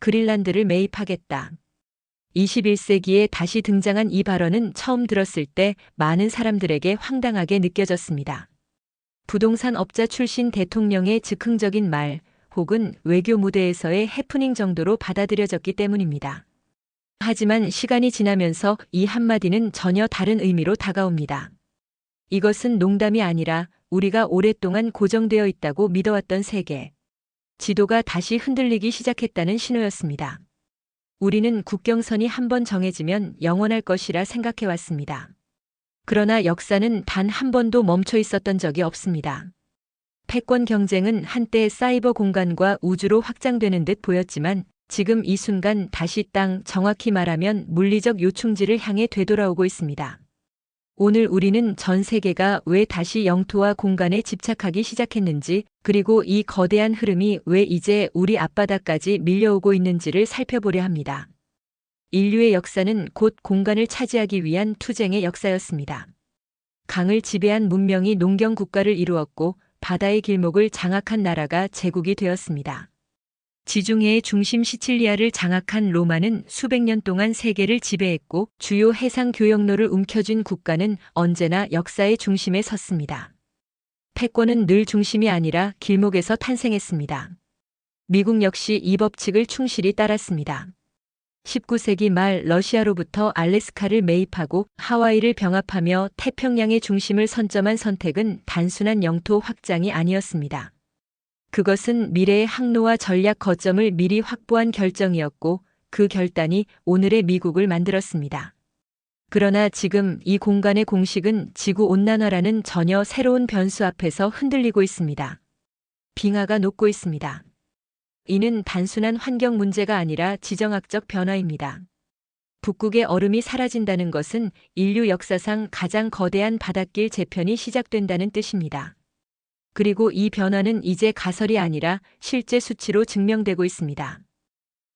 그린란드를 매입하겠다. 21세기에 다시 등장한 이 발언은 처음 들었을 때 많은 사람들에게 황당하게 느껴졌습니다. 부동산 업자 출신 대통령의 즉흥적인 말 혹은 외교 무대에서의 해프닝 정도로 받아들여졌기 때문입니다. 하지만 시간이 지나면서 이 한마디는 전혀 다른 의미로 다가옵니다. 이것은 농담이 아니라 우리가 오랫동안 고정되어 있다고 믿어왔던 세계, 지도가 다시 흔들리기 시작했다는 신호였습니다. 우리는 국경선이 한번 정해지면 영원할 것이라 생각해왔습니다. 그러나 역사는 단 한 번도 멈춰 있었던 적이 없습니다. 패권 경쟁은 한때 사이버 공간과 우주로 확장되는 듯 보였지만 지금 이 순간 다시 정확히 말하면 물리적 요충지를 향해 되돌아오고 있습니다. 오늘 우리는 전 세계가 왜 다시 영토와 공간에 집착하기 시작했는지, 그리고 이 거대한 흐름이 왜 이제 우리 앞바다까지 밀려오고 있는지를 살펴보려 합니다. 인류의 역사는 곧 공간을 차지하기 위한 투쟁의 역사였습니다. 강을 지배한 문명이 농경 국가를 이루었고 바다의 길목을 장악한 나라가 제국이 되었습니다. 지중해의 중심 시칠리아를 장악한 로마는 수백 년 동안 세계를 지배했고 주요 해상 교역로를 움켜쥔 국가는 언제나 역사의 중심에 섰습니다. 패권은 늘 중심이 아니라 길목에서 탄생했습니다. 미국 역시 이 법칙을 충실히 따랐습니다. 19세기 말 러시아로부터 알래스카를 매입하고 하와이를 병합하며 태평양의 중심을 선점한 선택은 단순한 영토 확장이 아니었습니다. 그것은 미래의 항로와 전략 거점을 미리 확보한 결정이었고 그 결단이 오늘의 미국을 만들었습니다. 그러나 지금 이 공간의 공식은 지구온난화라는 전혀 새로운 변수 앞에서 흔들리고 있습니다. 빙하가 녹고 있습니다. 이는 단순한 환경 문제가 아니라 지정학적 변화입니다. 북극의 얼음이 사라진다는 것은 인류 역사상 가장 거대한 바닷길 재편이 시작된다는 뜻입니다. 그리고 이 변화는 이제 가설이 아니라 실제 수치로 증명되고 있습니다.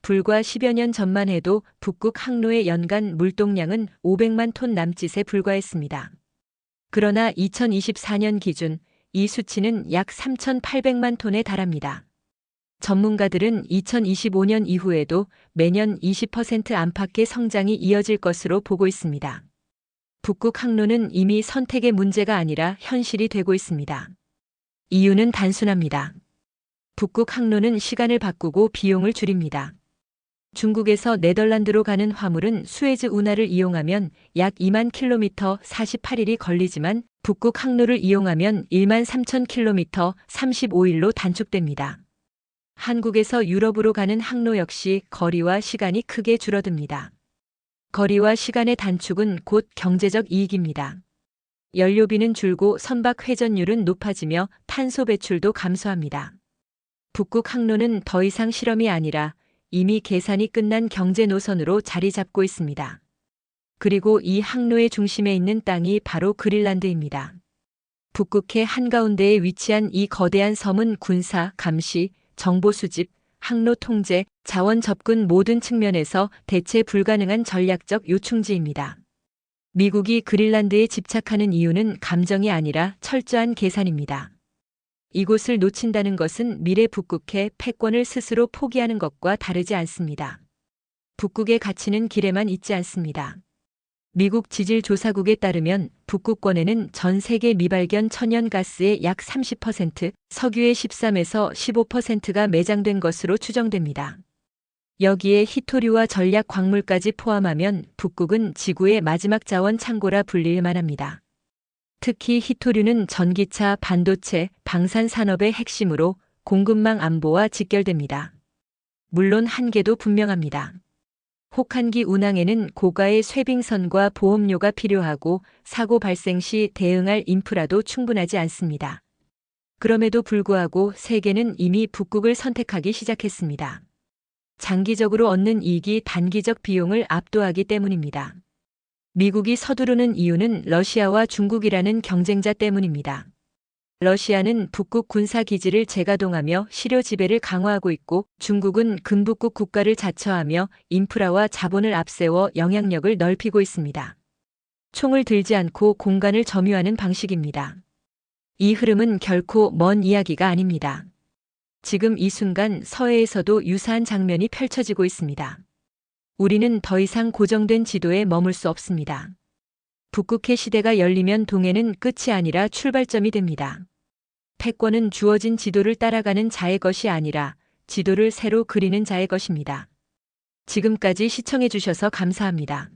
불과 10여 년 전만 해도 북극 항로의 연간 물동량은 500만 톤 남짓에 불과했습니다. 그러나 2024년 기준 이 수치는 약 3,800만 톤에 달합니다. 전문가들은 2025년 이후에도 매년 20% 안팎의 성장이 이어질 것으로 보고 있습니다. 북극 항로는 이미 선택의 문제가 아니라 현실이 되고 있습니다. 이유는 단순합니다. 북극 항로는 시간을 바꾸고 비용을 줄입니다. 중국에서 네덜란드로 가는 화물은 수에즈 운하를 이용하면 약 2만 킬로미터 48일이 걸리지만 북극 항로를 이용하면 1만 3천 킬로미터 35일로 단축됩니다. 한국에서 유럽으로 가는 항로 역시 거리와 시간이 크게 줄어듭니다. 거리와 시간의 단축은 곧 경제적 이익입니다. 연료비는 줄고 선박 회전율은 높아지며 탄소 배출도 감소합니다. 북극 항로는 더 이상 실험이 아니라 이미 계산이 끝난 경제 노선으로 자리 잡고 있습니다. 그리고 이 항로의 중심에 있는 땅이 바로 그린란드입니다. 북극해 한가운데에 위치한 이 거대한 섬은 군사, 감시, 정보 수집, 항로 통제, 자원 접근 모든 측면에서 대체 불가능한 전략적 요충지입니다. 미국이 그린란드에 집착하는 이유는 감정이 아니라 철저한 계산입니다. 이곳을 놓친다는 것은 미래 북극해 패권을 스스로 포기하는 것과 다르지 않습니다. 북극의 가치는 길에만 있지 않습니다. 미국 지질조사국에 따르면 북극권에는 전 세계 미발견 천연가스의 약 30%, 석유의 13에서 15%가 매장된 것으로 추정됩니다. 여기에 희토류와 전략 광물까지 포함하면 북극은 지구의 마지막 자원 창고라 불릴 만합니다. 특히 희토류는 전기차, 반도체, 방산 산업의 핵심으로 공급망 안보와 직결됩니다. 물론 한계도 분명합니다. 혹한기 운항에는 고가의 쇄빙선과 보험료가 필요하고 사고 발생 시 대응할 인프라도 충분하지 않습니다. 그럼에도 불구하고 세계는 이미 북극을 선택하기 시작했습니다. 장기적으로 얻는 이익이 단기적 비용을 압도하기 때문입니다. 미국이 서두르는 이유는 러시아와 중국이라는 경쟁자 때문입니다. 러시아는 북극 군사기지를 재가동하며 시료 지배를 강화하고 있고 중국은 근북극 국가를 자처하며 인프라와 자본을 앞세워 영향력을 넓히고 있습니다. 총을 들지 않고 공간을 점유하는 방식입니다. 이 흐름은 결코 먼 이야기가 아닙니다. 지금 이 순간 서해에서도 유사한 장면이 펼쳐지고 있습니다. 우리는 더 이상 고정된 지도에 머물 수 없습니다. 북극해 시대가 열리면 동해는 끝이 아니라 출발점이 됩니다. 패권은 주어진 지도를 따라가는 자의 것이 아니라 지도를 새로 그리는 자의 것입니다. 지금까지 시청해 주셔서 감사합니다.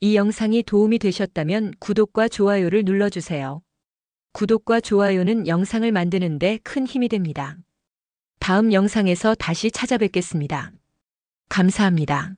이 영상이 도움이 되셨다면 구독과 좋아요를 눌러주세요. 구독과 좋아요는 영상을 만드는 데 큰 힘이 됩니다. 다음 영상에서 다시 찾아뵙겠습니다. 감사합니다.